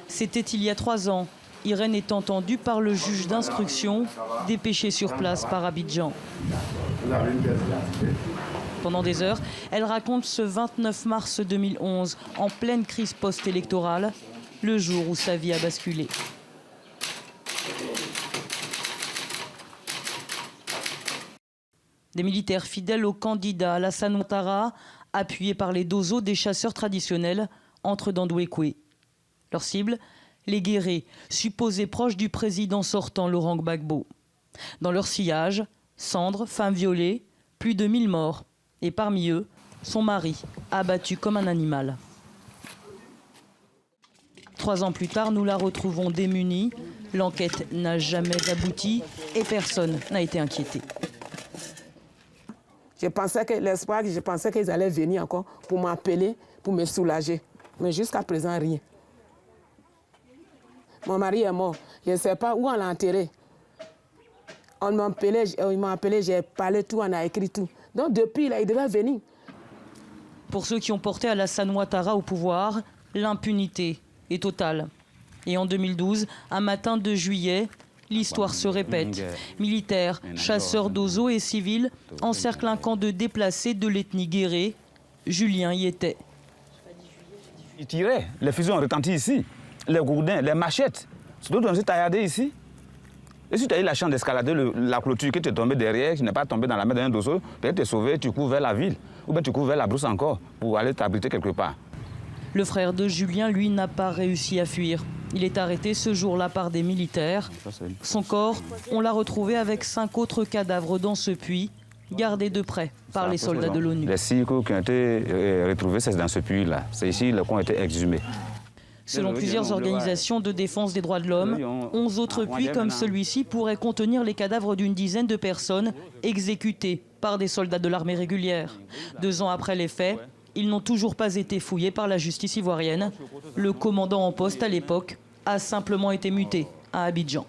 C'était il y a 3 ans. Irène est entendue par le juge d'instruction, dépêchée sur place par Abidjan. Pendant des heures, elle raconte ce 29 mars 2011, en pleine crise post-électorale, le jour où sa vie a basculé. Des militaires fidèles au candidat Alassane Ouattara, appuyés par les dozos des chasseurs traditionnels, entrent dans Douékoué. Leur cible, les guérés, supposés proches du président sortant Laurent Gbagbo. Dans leur sillage, cendres, femmes violées, plus de 1000 morts. Et parmi eux, son mari, abattu comme un animal. 3 ans plus tard, nous la retrouvons démunie. L'enquête n'a jamais abouti et personne n'a été inquiété. Je pensais qu'ils allaient venir encore pour m'appeler, pour me soulager. Mais jusqu'à présent, rien. Mon mari est mort. Je ne sais pas où on l'a enterré. Il m'a appelé, j'ai parlé tout, on a écrit tout. Donc depuis, là, il devait venir. Pour ceux qui ont porté Alassane Ouattara au pouvoir, l'impunité est totale. Et en 2012, un matin de juillet, l'histoire se répète. Militaires, chasseurs d'oiseaux et civils encerclent un camp de déplacés de l'ethnie guérée. Julien y était. Ils tiraient, les fusils ont retenti ici, les gourdins, les machettes. Surtout on s'est tailladé ici. Et si tu as eu la chance d'escalader la clôture, que tu es tombé derrière, tu n'es pas tombé dans la main d'un oiseau, peut-être tu es sauvé, tu cours vers la ville. Ou bien tu cours vers la brousse encore pour aller t'abriter quelque part. Le frère de Julien, lui, n'a pas réussi à fuir. Il est arrêté ce jour-là par des militaires. Son corps, on l'a retrouvé avec 5 autres cadavres dans ce puits, gardés de près par les soldats de l'ONU. Les 6 corps qui ont été retrouvés, c'est dans ce puits-là. C'est ici les corps ont été exhumés. Selon plusieurs organisations de défense des droits de l'homme, 11 autres puits comme celui-ci pourraient contenir les cadavres d'une dizaine de personnes exécutées par des soldats de l'armée régulière. 2 ans après les faits, ils n'ont toujours pas été fouillés par la justice ivoirienne. Le commandant en poste à l'époque a simplement été muté à Abidjan.